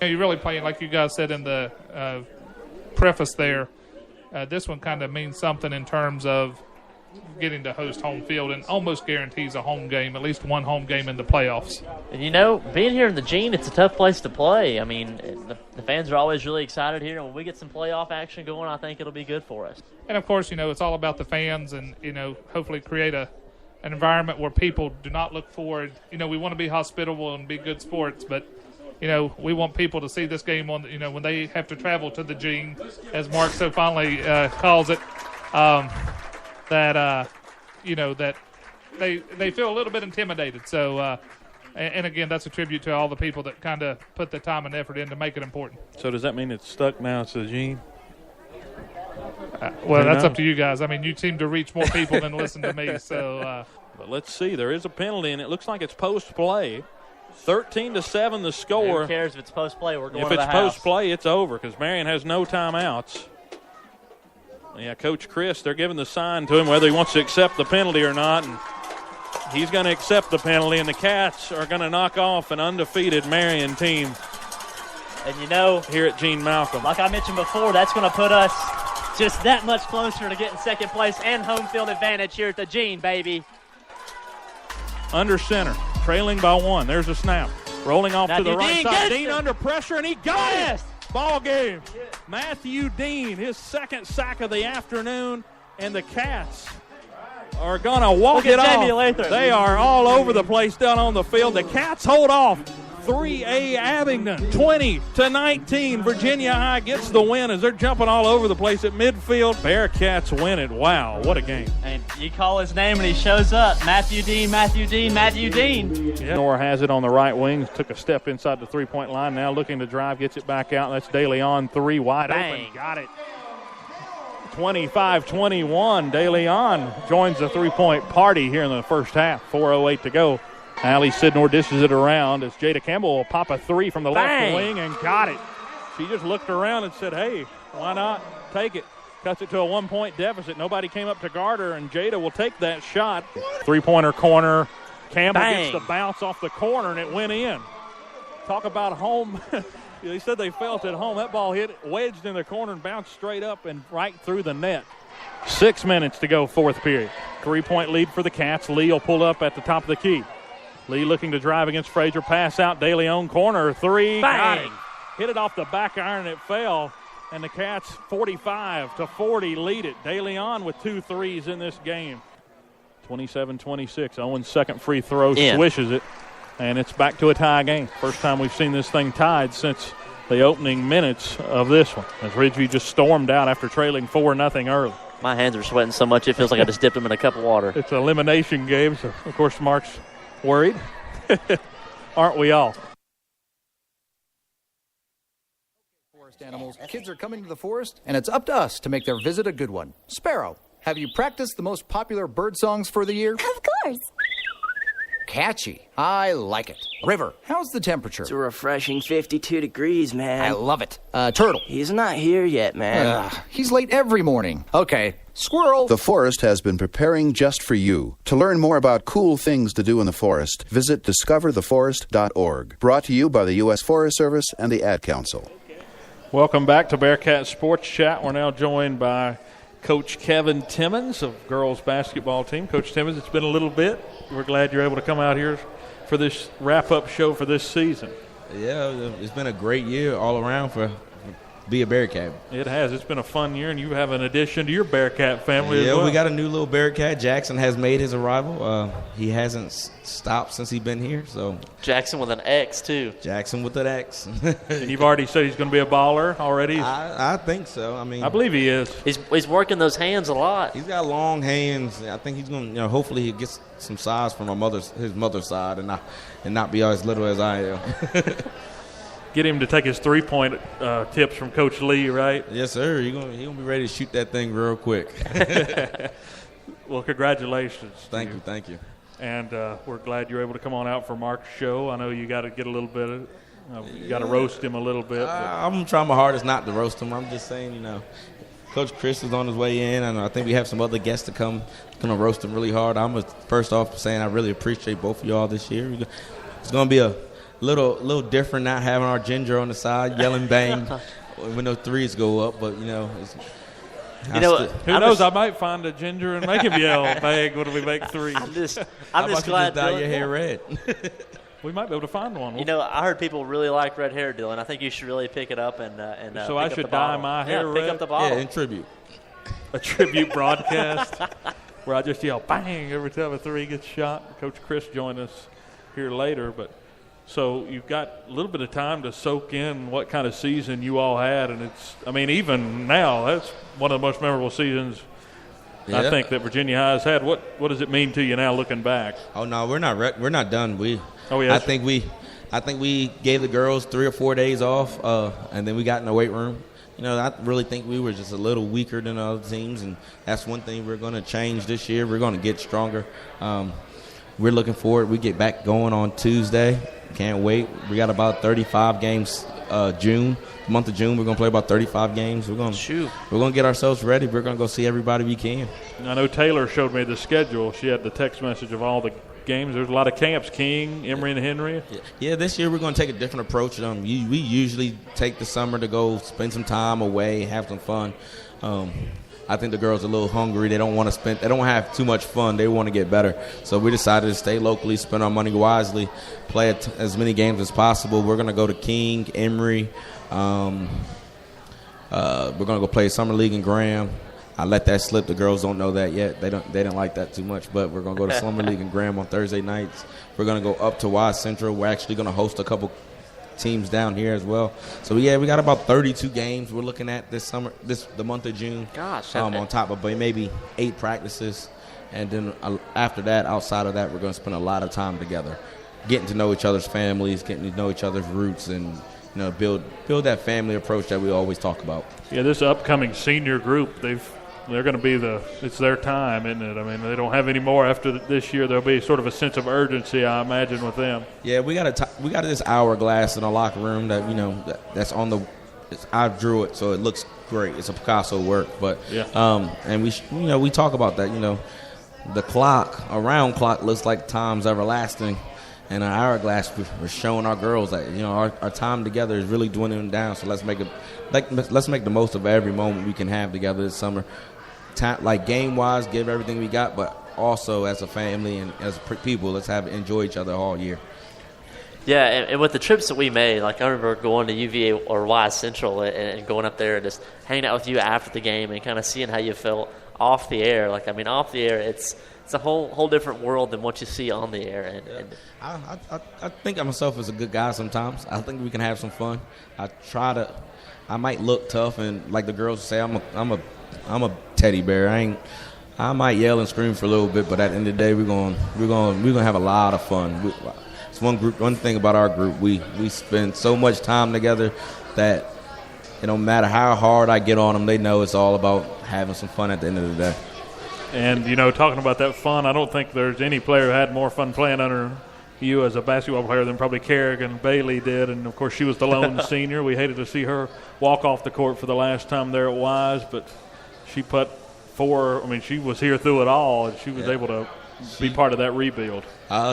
You're really playing, like you guys said in the preface there, this one kind of means something in terms of getting to host home field and almost guarantees a home game, at least one home game in the playoffs. And, being here in the Gene, it's a tough place to play. I mean, the fans are always really excited here, and when we get some playoff action going, I think it'll be good for us. And, of course, it's all about the fans and, hopefully create an environment where people do not look forward. We want to be hospitable and be good sports, but, we want people to see this game on, when they have to travel to the Gene, as Mark so fondly calls it, that they feel a little bit intimidated. So, and again, that's a tribute to all the people that kind of put the time and effort in to make it important. So does that mean it's stuck now? It's the Gene? Well, that's up to you guys. I mean, you seem to reach more people than listen to me. So, but let's see. There is a penalty, and it looks like it's post-play. 13-7 the score. Who cares if it's post-play? We're going to the house. If it's post-play, it's over because Marion has no timeouts. Yeah, Coach Chris, they're giving the sign to him whether he wants to accept the penalty or not, and he's going to accept the penalty, and the Cats are going to knock off an undefeated Marion team. And here at Gene Malcolm. Like I mentioned before, that's going to put us just that much closer to getting second place and home field advantage here at the Gene, baby. Under center, trailing by 1. There's a snap. Rolling off to the right side. Dean under pressure, and he got it. Ball game. Matthew Dean, his second sack of the afternoon, and the Cats are going to walk it off. They are all over the place down on the field. The Cats hold off. 3A Abingdon, 20-19. Virginia High gets the win as they're jumping all over the place at midfield. Bearcats win it. Wow, what a game. And you call his name and he shows up. Matthew Dean, Matthew Dean, Matthew Dean. Yeah. Nora has it on the right wing. Took a step inside the three-point line. Now looking to drive, gets it back out. That's De Leon, 3 wide open. Got it. 25-21. De Leon joins the three-point party here in the first half. 4:08 to go. Allie Sidnor dishes it around as Jada Campbell will pop a 3 from the left wing and got it. She just looked around and said, hey, why not take it? Cuts it to a 1-point deficit. Nobody came up to guard her, and Jada will take that shot. Three-pointer corner. Campbell gets the bounce off the corner, and it went in. Talk about home. They said they felt at home. That ball hit wedged in the corner and bounced straight up and right through the net. 6 minutes to go, fourth period. 3-point lead for the Cats. Lee will pull up at the top of the key. Lee looking to drive against Frazier. Pass out. De Leon corner. 3. Got it. Hit it off the back iron. It fell. And the Cats 45-40 lead it. De Leon with 2 threes in this game. 27-26. Owen's second free throw swishes it. And it's back to a tie game. First time we've seen this thing tied since the opening minutes of this one. As Ridgeview just stormed out after trailing 4-0 early. My hands are sweating so much it feels like I just dipped them in a cup of water. It's an elimination game, so of course Mark's worried. Aren't we all? Forest animals. Kids are coming to the forest, and it's up to us to make their visit a good one. Sparrow, have you practiced the most popular bird songs for the year? Of course. Catchy. I like it. River, how's the temperature? It's a refreshing 52 degrees, man. I love it. Turtle. He's not here yet, man. He's late every morning. Okay. Squirrel. The forest has been preparing just for you. To learn more about cool things to do in the forest, visit discovertheforest.org. Brought to you by the U.S. Forest Service and the Ad Council. Welcome back to Bearcat Sports Chat. We're now joined by Coach Kevin Timmons of girls basketball team. Coach Timmons, it's been a little bit. We're glad you're able to come out here for this wrap-up show for this season. Yeah, it's been a great year all around for be a Bearcat. It has. It's been a fun year, and you have an addition to your Bearcat family as well. Yeah, we got a new little Bearcat. Jackson has made his arrival. He hasn't stopped since he's been here. So Jackson with an X, too. Jackson with an X. And you've already said he's going to be a baller already? I think so. I believe he is. He's working those hands a lot. He's got long hands. I think he's going to, hopefully he gets some size from his mother's side and not be as little as I am. Get him to take his three-point tips from Coach Lee, right? Yes, sir. He's gonna be ready to shoot that thing real quick. Well, congratulations. Thank you. And we're glad you're able to come on out for Mark's show. I know you got to get a little bit you got to roast him a little bit. I'm trying my hardest not to roast him. I'm just saying, Coach Chris is on his way in, and I think we have some other guests to come. Going to roast him really hard. I'm first off saying I really appreciate both of y'all this year. It's going to be little different not having our ginger on the side yelling bang when those threes go up. But, Who knows? I might find a ginger and make him yell bang when we make threes. I'm just How about glad you just dye Dylan- your hair red? We might be able to find one. I heard people really like red hair, Dylan. I think you should really pick it up and So pick I up should the dye bottle. my hair Pick red? up the bottle. Yeah, in tribute. A tribute broadcast where I just yell bang every time a three gets shot. Coach Chris joined us here later, but so you've got a little bit of time to soak in what kind of season you all had, and even now that's one of the most memorable seasons I think that Virginia High's had. What does it mean to you now looking back? Oh no, we're not done. Yeah, I think we gave the girls 3 or 4 days off, and then we got in the weight room. I really think we were just a little weaker than other teams, and that's one thing we're going to change this year. We're going to get stronger. We're looking forward. We get back going on Tuesday. Can't wait. We got about 35 games June. The month of June, we're going to play about 35 games. We're going to get ourselves ready. We're going to go see everybody we can. I know Taylor showed me the schedule. She had the text message of all the games. There's a lot of camps, King, Emory, and Henry. Yeah, this year we're going to take a different approach. We usually take the summer to go spend some time away, have some fun. I think the girls are a little hungry. They don't want to spend. They don't have too much fun. They want to get better. So we decided to stay locally, spend our money wisely, play as many games as possible. We're going to go to King, Emory. We're going to go play Summer League in Graham. I let that slip. The girls don't know that yet. They didn't like that too much. But we're going to go to Summer League in Graham on Thursday nights. We're going to go up to Wise Central. We're actually going to host a couple teams down here as well. So we got about 32 games we're looking at this summer, the month of June. Gosh, on top of maybe 8 practices, and then after that, outside of that, we're going to spend a lot of time together, getting to know each other's families, getting to know each other's roots, and build that family approach that we always talk about. Yeah, this upcoming senior group, they're going to be it's their time, isn't it? I mean, they don't have any more after this year. There'll be sort of a sense of urgency, I imagine, with them. Yeah, we got this hourglass in the locker room that that's on the. I drew it, so it looks great. It's a Picasso work, but and we talk about that. The around clock looks like time's everlasting, and an hourglass we're showing our girls that our time together is really dwindling down. So let's make the most of every moment we can have together this summer. Like game-wise, give everything we got, but also as a family and as people, let's enjoy each other all year. Yeah, and with the trips that we made, like I remember going to UVA or Wise Central and going up there and just hanging out with you after the game and kind of seeing how you felt off the air. Off the air, it's a whole different world than what you see on the air. I think of myself as a good guy sometimes. I think we can have some fun. I might look tough, and like the girls say, I'm a teddy bear. I might yell and scream for a little bit, but at the end of the day, we're gonna have a lot of fun. It's one thing about our group. We spend so much time together that it don't matter how hard I get on them. They know it's all about having some fun at the end of the day. And talking about that fun, I don't think there's any player who had more fun playing under you as a basketball player than probably Kerrigan Bailey did. And of course, she was the lone senior. We hated to see her walk off the court for the last time there at Wise, but she put 4. I mean, she was here through it all, and she was able to be part of that rebuild.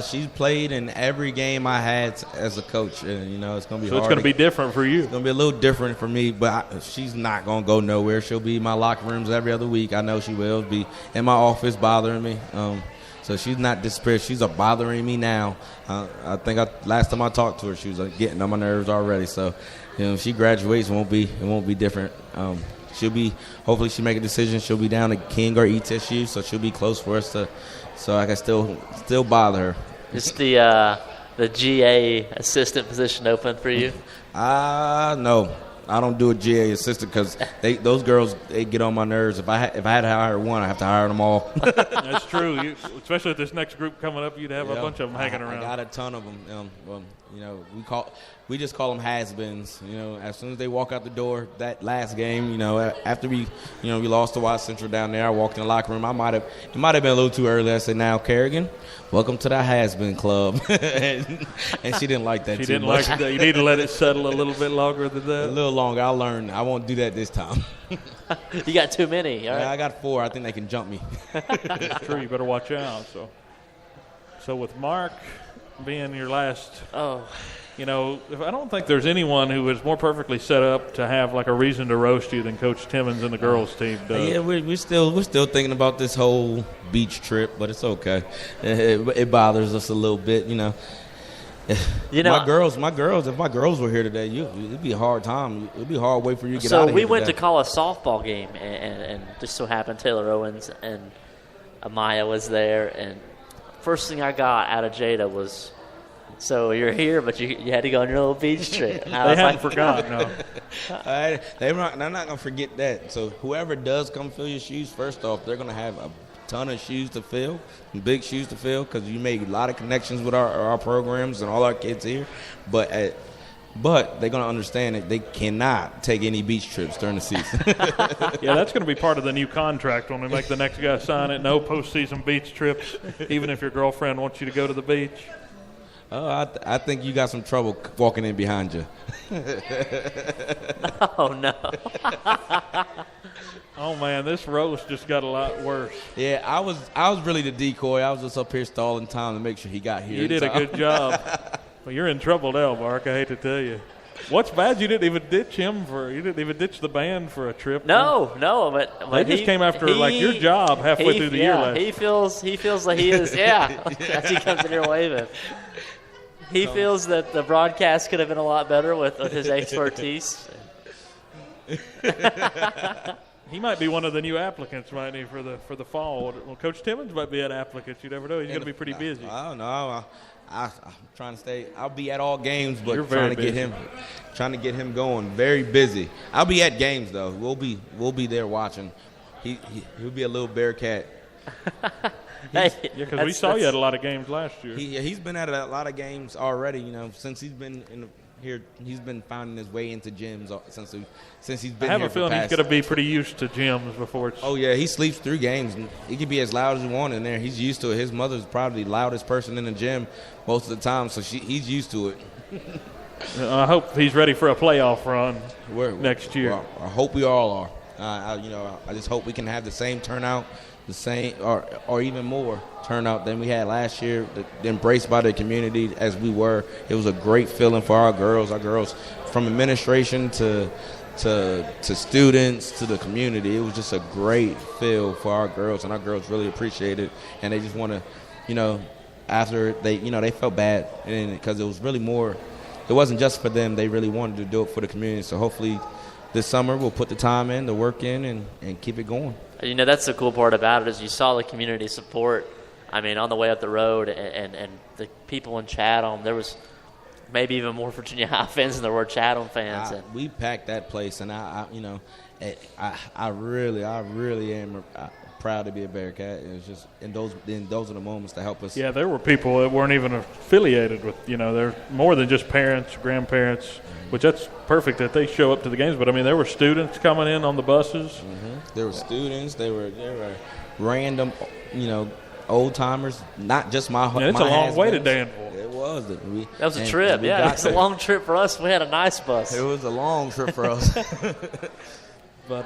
She's played in every game I had as a coach, and it's going to be so hard. It's going to be different for you. It's going to be a little different for me, but she's not going to go nowhere. She'll be in my locker rooms every other week. I know she will be in my office bothering me. So she's not disappeared. She's bothering me now. I think last time I talked to her, she was getting on my nerves already. So, if she graduates, it won't be different. Hopefully she make a decision. She'll be down at King or ETSU, so she'll be close for us so I can still bother her. Is the GA assistant position open for you? No. I don't do a GA assistant because those girls, they get on my nerves. If I had to hire one, I have to hire them all. That's true. Especially with this next group coming up, you'd have a bunch of them hanging around. I got a ton of them. We just call them has-beens. As soon as they walk out the door, that last game, after we lost to Wise Central down there, I walked in the locker room. It might have been a little too early. I said, "Now, Kerrigan, welcome to the has-been club." and she didn't like that. She didn't like that. You need to let it settle a little bit longer than that. A little longer. I'll learn. I won't do that this time. You got too many. All right. I got 4. I think they can jump me. That's true. You better watch out. So with Mark being your last. Oh. You know, I don't think there's anyone who is more perfectly set up to have like a reason to roast you than Coach Timmons and the girls team does. Yeah, we're still thinking about this whole beach trip, but it's okay. It bothers us a little bit, you know. My girls. If my girls were here today, it'd be a hard time. It'd be a hard way for you to get out of here. So we went to call a softball game, and just so happened Taylor Owens and Amaya was there, and first thing I got out of Jada was, "So you're here, but you had to go on your little beach trip." They hadn't forgotten. No. They're not gonna forget that. So whoever does come fill your shoes, first off, they're gonna have a ton of shoes to fill, big shoes to fill, because you made a lot of connections with our programs and all our kids here. But they're gonna understand that they cannot take any beach trips during the season. Yeah, that's going to be part of the new contract when we make the next guy sign it. No postseason beach trips, even if your girlfriend wants you to go to the beach. I think you got some trouble walking in behind you. Oh, no. Oh, man, this roast just got a lot worse. Yeah, I was really the decoy. I was just up here stalling time to make sure he got here. You did a good job. Well, you're in trouble now, Mark. I hate to tell you. What's bad? You didn't even ditch the band for a trip. No, but they just came after like your job halfway through the year. Yeah, he feels like he is. Yeah, as he comes in here waving. He feels that the broadcast could have been a lot better with his expertise. He might be one of the new applicants, mightn't he, for the fall? Well, Coach Timmons might be an applicant. You never know. He's going to be pretty busy. I don't know. I'm trying to stay. I'll be at all games, but You're trying to busy. get him going. Very busy. I'll be at games though. We'll be there watching. He'll be a little Bearcat. Because we saw you at a lot of games last year. He's been at a lot of games already. You know, since he's been here, he's been finding his way into gyms since he's been here. I have a feeling he's going to be pretty used to gyms before it's. Oh yeah, he sleeps through games. And he can be as loud as he wants in there. He's used to it. His mother's probably the loudest person in the gym most of the time, so he's used to it. I hope he's ready for a playoff run next year. Well, I hope we all are. I just hope we can have the same turnout, the same or even more turnout than we had last year, embraced by the community as we were. It was a great feeling for our girls from administration to students to the community. It was just a great feel for our girls, and our girls really appreciate it, and they just want to, after they felt bad because it was really more. It wasn't just for them. They really wanted to do it for the community. So hopefully this summer we'll put the time in, the work in, and keep it going. That's the cool part about it is you saw the community support. I mean, on the way up the road and the people in Chatham, there was maybe even more Virginia High fans than there were Chatham fans. We packed that place, and I really am proud to be a Bearcat. It's just and those are the moments that help us. Yeah, there were people that weren't even affiliated with. They're more than just parents, grandparents, which that's perfect that they show up to the games. But I mean, there were students coming in on the buses. Mm-hmm. There were students. There were random, old timers. Not just my. Yeah, it's a long way to Danville. It was. That was a trip. Yeah, it's a long trip for us. We had a nice bus. It was a long trip for us. But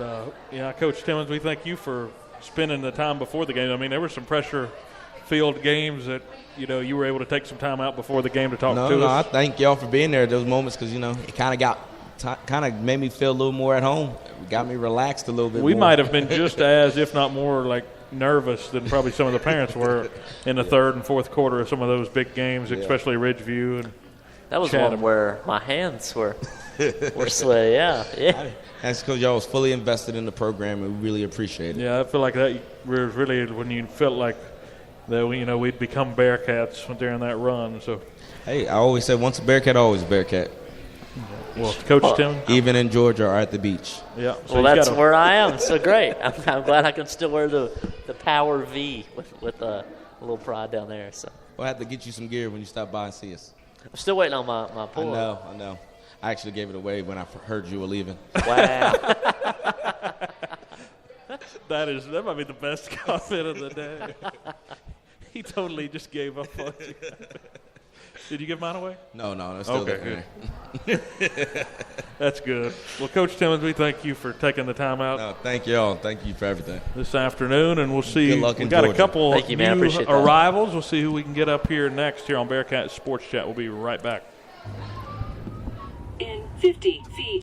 Coach Timmons, we thank you for spending the time before the game. I mean, there were some pressure-filled games that you were able to take some time out before the game to talk to us. I thank y'all for being there at those moments because it kind of made me feel a little more at home. It got me relaxed a little bit. We more. might have been just as, if not more, like nervous than probably some of the parents were in the third and fourth quarter of some of those big games, especially Ridgeview and that was Chatham. One where my hands were sweaty. Yeah. That's because y'all was fully invested in the program, and we really appreciate it. Yeah, I feel like that was really when you felt like that we'd become Bearcats during that run. So, hey, I always said once a Bearcat, always a Bearcat. Well, Coach Tim, even in Georgia or at the beach. Yeah. So that's where I am. So great. I'm glad I can still wear the Power V with a little pride down there. So we'll have to get you some gear when you stop by and see us. I'm still waiting on my pull-up. I know. I actually gave it away when I heard you were leaving. Wow. That might be the best comment of the day. He totally just gave up on you. Did you give mine away? No, it's still okay, there. That's good. Well, Coach Timmons, we thank you for taking the time out. No, thank you all. Thank you for everything. This afternoon, and we'll see. Good luck We've in got Georgia. a couple Thank you, man. I new appreciate that. arrivals. We'll see who we can get up here next here on Bearcat Sports Chat. We'll be right back. In 50 feet.